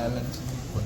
jalan sini pun.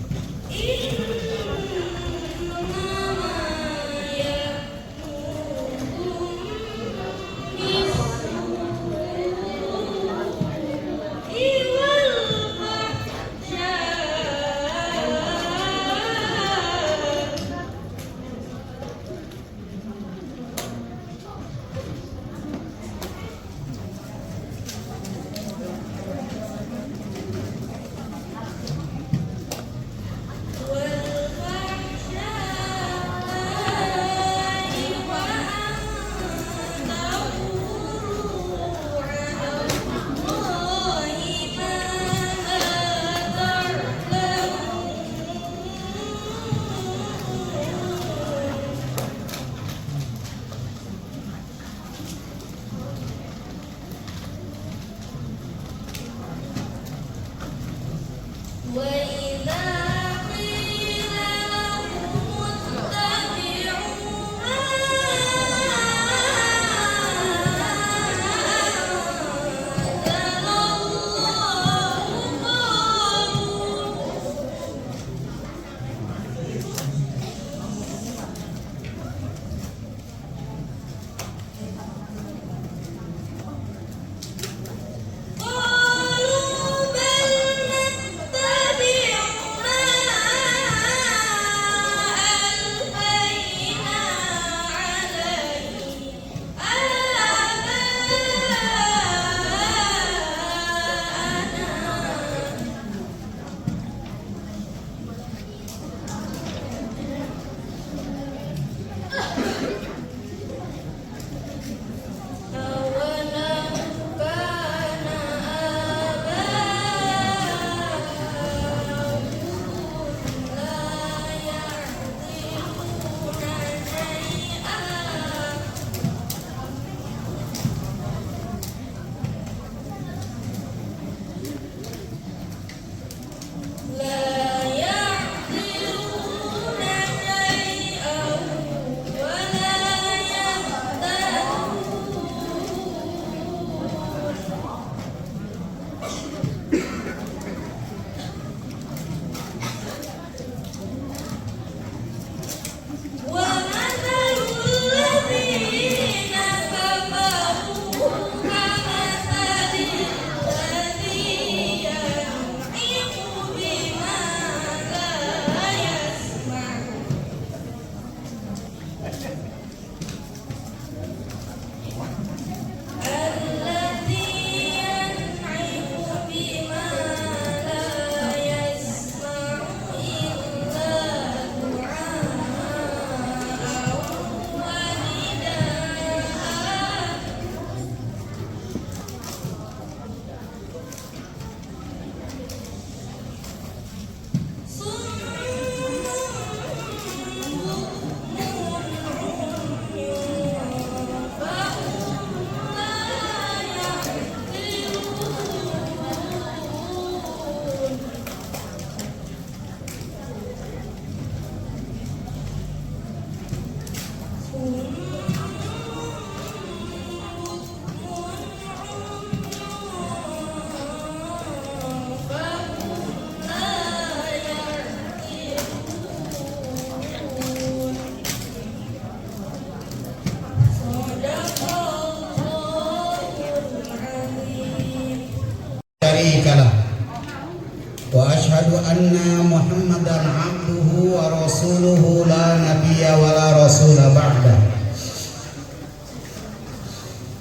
Wa ashhadu anna Muhammadan abduhu wa rasuluhu la nabiyya wa la rasula ba'da.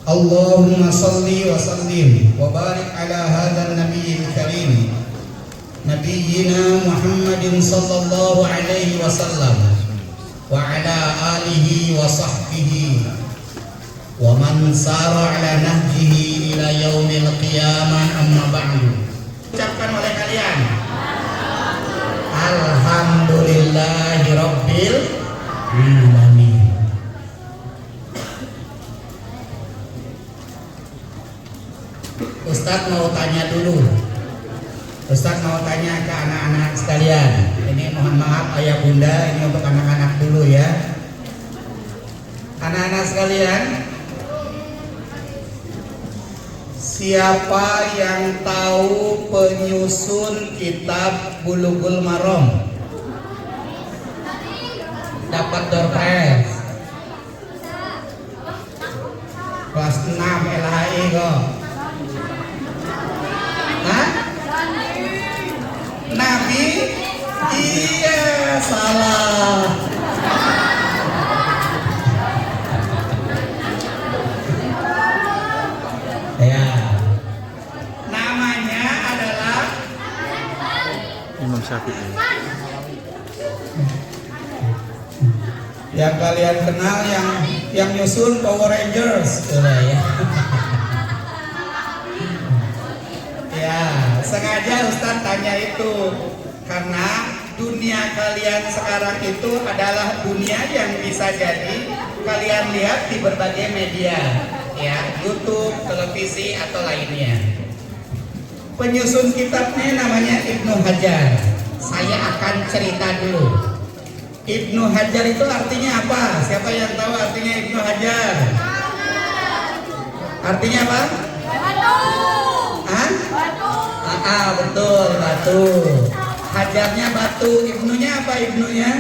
Allahumma salli wa sallim wa barik ala hadzal nabiyil karim nabiyyina Muhammadin sallallahu alaihi wasallam wa ala alihi wa sahbihi wa man sara ala nahjihi ila yaumil qiyamah, amma ba'du. Ucapkan oleh kalian Alhamdulillahi Rabbil Alamin. Ustadz mau tanya dulu. Ustadz mau tanya ke anak-anak sekalian. Ini mohon maaf ayah bunda, ini untuk anak-anak dulu ya. Anak-anak sekalian, Siapa yang tahu penyusun kitab Bulughul Maram? Dapat door prize. Kelas 6 LHI kok. Hah? Nabi? Iya, salah. Ya. Namanya adalah Imam Syafi'i. yang kalian kenal yang nyusun Power Rangers, ya. Ya, sengaja Ustadz tanya itu karena dunia kalian sekarang itu adalah dunia yang bisa jadi kalian lihat di berbagai media, ya, YouTube, televisi atau lainnya. Penyusun kitabnya namanya Ibnu Hajar. Saya akan cerita dulu. Ibnu Hajar itu artinya apa? Siapa yang tahu artinya Ibnu Hajar? Artinya apa? Batu. Hah? Batu. Betul, batu. Hajarnya batu. Ibnunya apa ibnunya?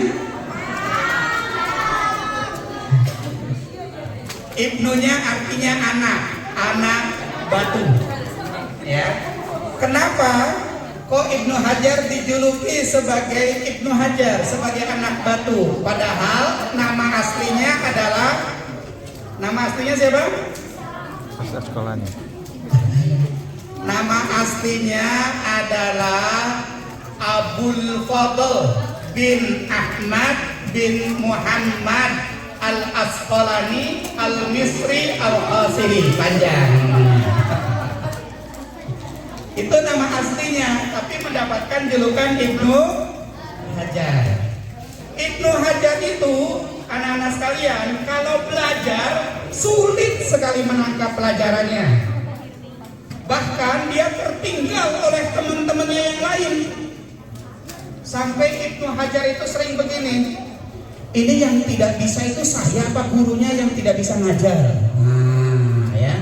Ibnunya artinya anak batu. Ya. Kenapa kok Ibnu Hajar dijuluki sebagai Ibnu Hajar, sebagai anak batu? Padahal nama aslinya siapa? Ustaz sekolahnya. Nama aslinya adalah Abul Fadl bin Ahmad bin Muhammad Al-Asqalani Al-Misri Al-Qasiri. Panjang. Itu nama aslinya, tapi mendapatkan julukan Ibnu Hajar. Ibnu Hajar itu, anak-anak sekalian, kalau belajar sulit sekali menangkap pelajarannya. Bahkan dia tertinggal oleh teman-temannya yang lain. Sampai Ibnu Hajar itu sering begini, ini yang tidak bisa itu saya apa gurunya yang tidak bisa ngajar? Nah, ya,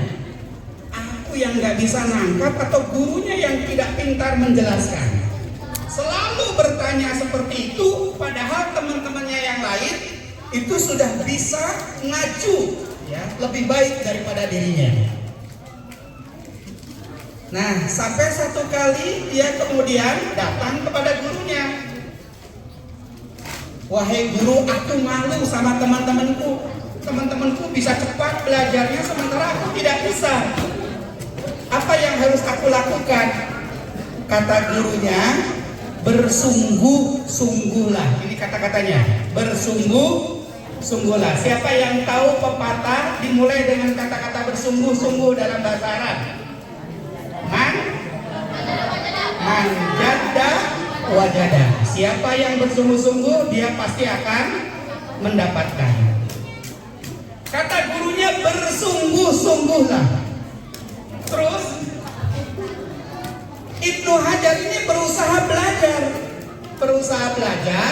aku yang nggak bisa nangkap atau gurunya yang tidak pintar menjelaskan? Selalu bertanya seperti itu, padahal teman-temannya yang lain itu sudah bisa ngaju, ya, lebih baik daripada dirinya. Nah, sampai satu kali dia kemudian datang kepada gurunya. Wahai guru, aku malu sama teman-temanku. Teman-temanku bisa cepat belajarnya sementara aku tidak bisa. Apa yang harus aku lakukan? Kata gurunya, bersungguh-sungguhlah. Ini kata-katanya, bersungguh-sungguhlah. Siapa yang tahu pepatah dimulai dengan kata-kata bersungguh-sungguh dalam bahasa Arab? Manjada wajada. Siapa yang bersungguh-sungguh, dia pasti akan mendapatkan. Kata gurunya, bersungguh-sungguhlah. Terus Ibnu Hajar ini berusaha belajar,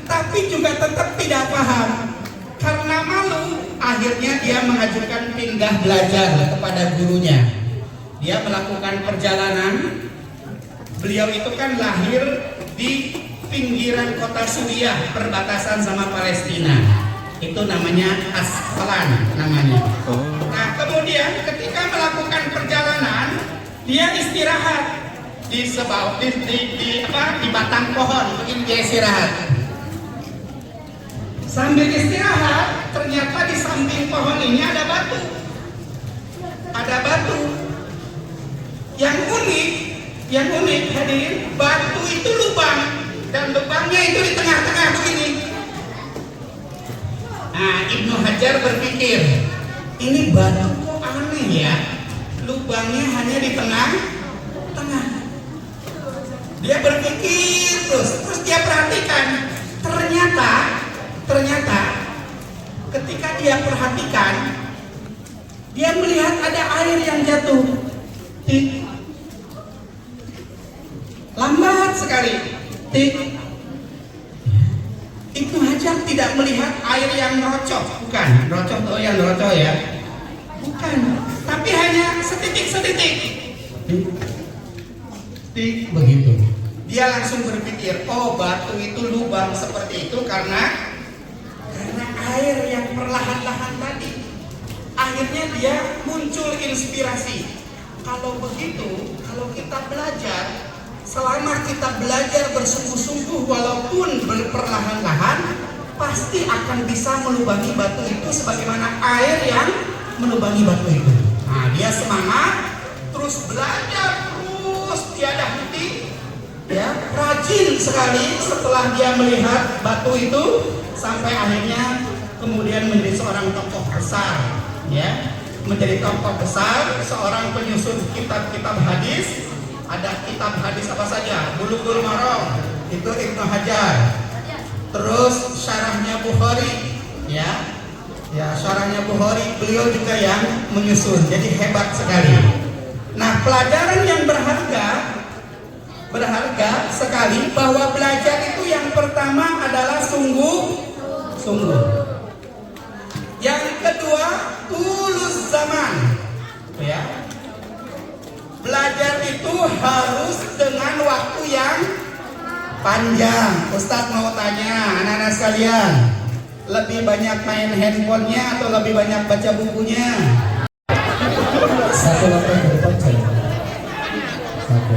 tapi juga tetap tidak paham. Karena malu, akhirnya dia mengajukan pindah belajar kepada gurunya. Dia melakukan perjalanan. Beliau itu kan lahir di pinggiran kota Suriah, perbatasan sama Palestina. Itu namanya Asqalan namanya. Nah, kemudian ketika melakukan perjalanan, dia istirahat di batang pohon, begini dia istirahat. Sambil istirahat, ternyata di samping pohon ini ada batu. Yang unik hadirin, batu itu lubang dan lubangnya itu di tengah-tengah begini. Nah, Ibnu Hajar berpikir, ini batu kok aneh ya, lubangnya hanya di tengah-tengah. Dia berpikir terus dia perhatikan, ternyata ketika dia perhatikan, dia melihat ada air yang jatuh. Lambat sekali. Ibnu Hajar tidak melihat air yang merocok, bukan. Merocok tuh yang merocok ya. Bukan. tapi hanya setitik-setitik. Tik begitu. Dia langsung berpikir, oh batu itu lubang seperti itu karena air yang perlahan-lahan tadi. Akhirnya dia muncul inspirasi. Kalau begitu, kalau kita belajar, selama kita belajar bersungguh-sungguh walaupun perlahan-lahan, pasti akan bisa melubangi batu itu sebagaimana air yang melubangi batu itu. Nah, dia semangat, terus belajar, terus tiada henti, ya, rajin sekali setelah dia melihat batu itu, sampai akhirnya kemudian menjadi seorang tokoh besar, ya, menjadi tokoh besar, seorang penyusun kitab-kitab hadis. Ada kitab hadis apa saja? Bulughul Maram, itu Ibnu Hajar. Terus syarahnya Bukhari, ya, syarahnya Bukhari beliau juga yang menyusun. Jadi hebat sekali. Nah, pelajaran yang berharga sekali bahwa belajar itu yang pertama adalah sungguh. Yang kedua, tulus zaman, ya. Belajar itu harus dengan waktu yang panjang. Ustadz mau tanya anak-anak sekalian, lebih banyak main handphonenya atau lebih banyak baca bukunya? Satu langkah ke depan saya. Satu.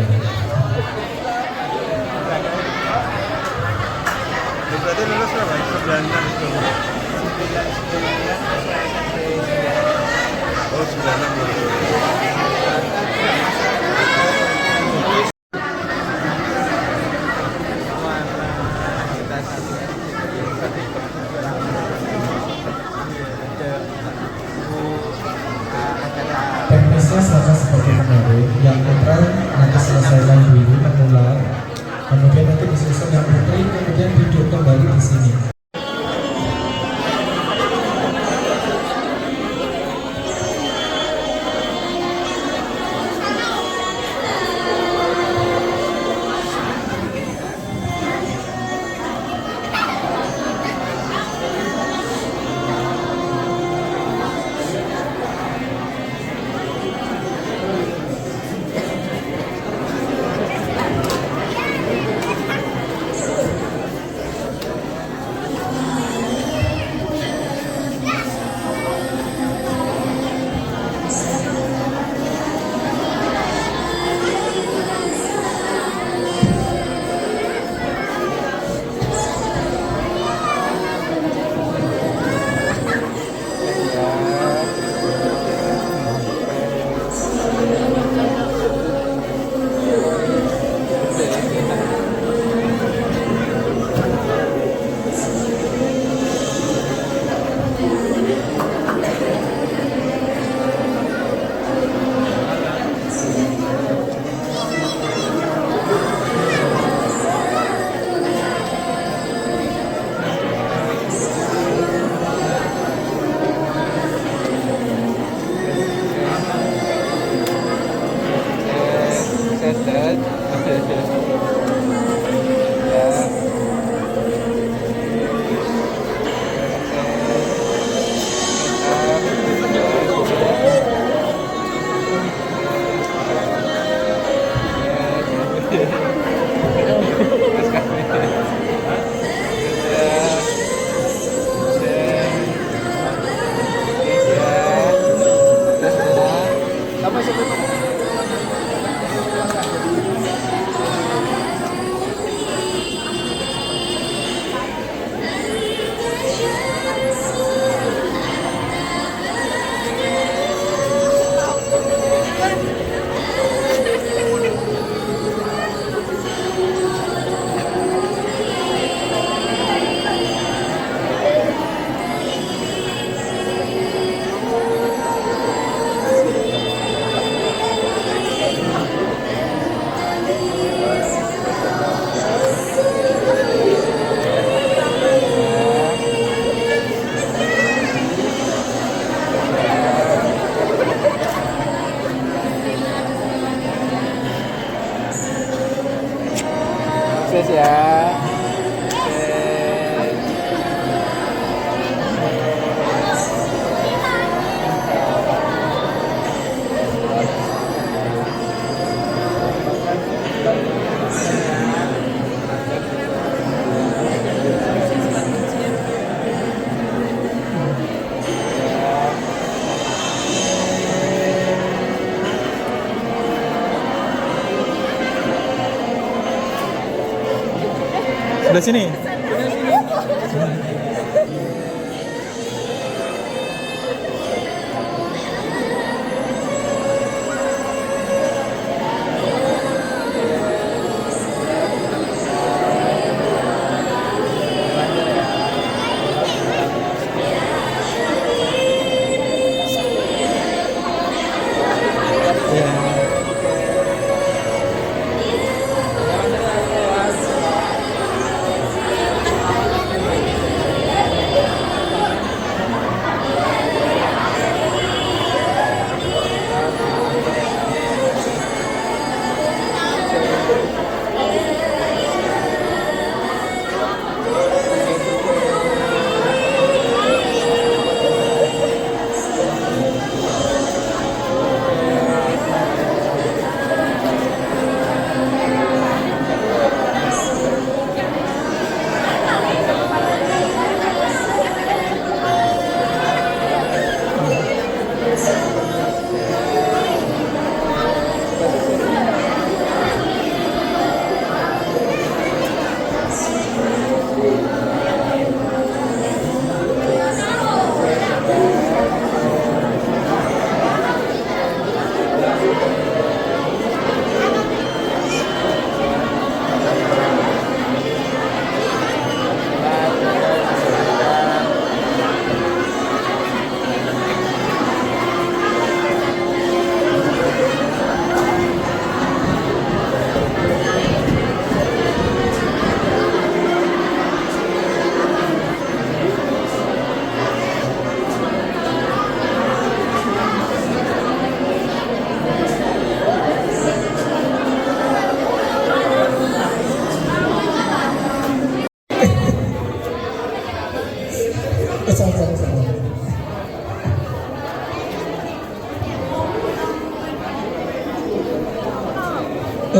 Berarti lulus berapa? 96 itu. Oh, 96. Teknisnya sama seperti kemarin. Yang putra nanti selesaikan dulu mengulang, kemudian nanti disusun yang putri, kemudian duduk kembali di sini. Sukses ya. Sebelah sini.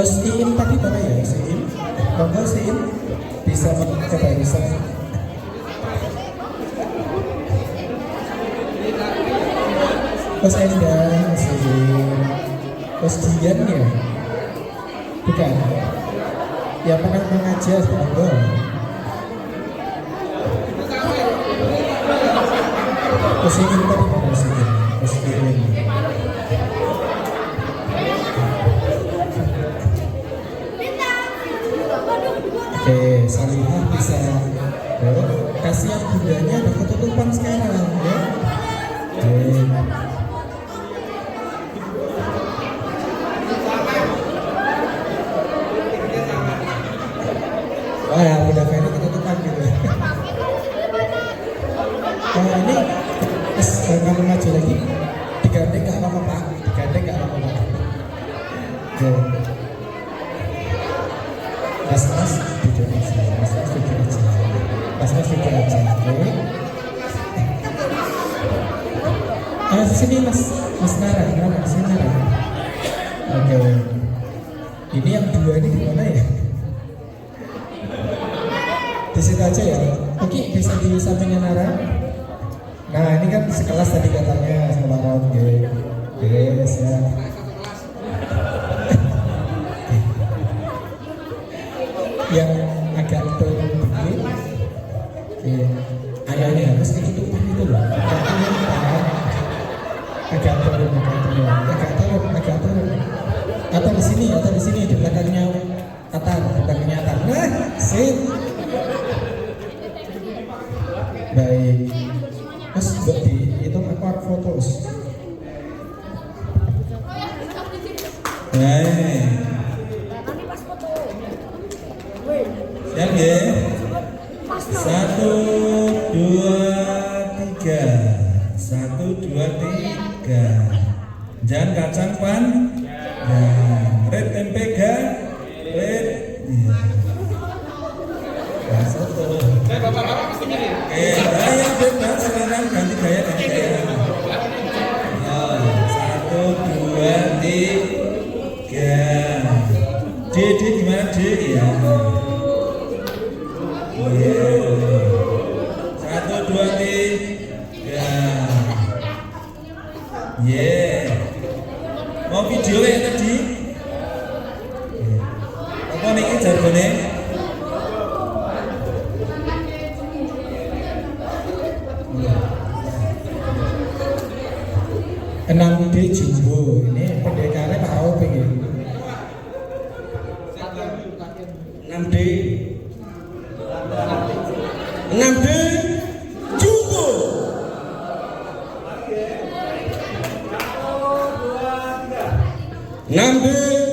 Si Im tadi mana ya? Si Im? Monggo si Im bisa coba bisa. Mas Endang, si Im. Mas Dian ya? Bukan. Ya pernah mengajar, monggo. Mas Im tadi mana si Im? Mas Im. Oke, Salihah bisa. Kasihan bundanya ada ketutupan sekarang ya. Oke. Oh ya, Bunda Ferry ketutupan gitu. Ini kamu maju lagi. Digandeng nggak apa-apa Pak. Digandeng nggak apa-apa. Oke. Mas duduk aja, Mas duduk aja, Mas duduk aja, oke? Sini Mas Nara, sini Nara. Oke. Ini yang dua ini di mana ya? Di situ aja ya. Oke, bisa di sampingnya Nara. Nah, ini kan sekelas tadi katanya sama Ron, oke, siap. Yang agak terbentuk, ayahnya harus ketutupan itu loh. Agak turun. Atau di sini di belakangnya Atar. Nah, sip. Baik. Mas buat di itu aku foto. Baik. Siap ya? 1, 2, 3. 1, 2, 3. Jangan kacang pan. Nah, red tempe ga? Red. Bapak-bapak mesti gini. Gaya bebas sekarang ganti gaya. 1, 2, 3. D gimana D ya? 1, 2, 3. Mau video yang tadi? Apa nih jargonnya? 6D 6D cukup. 6D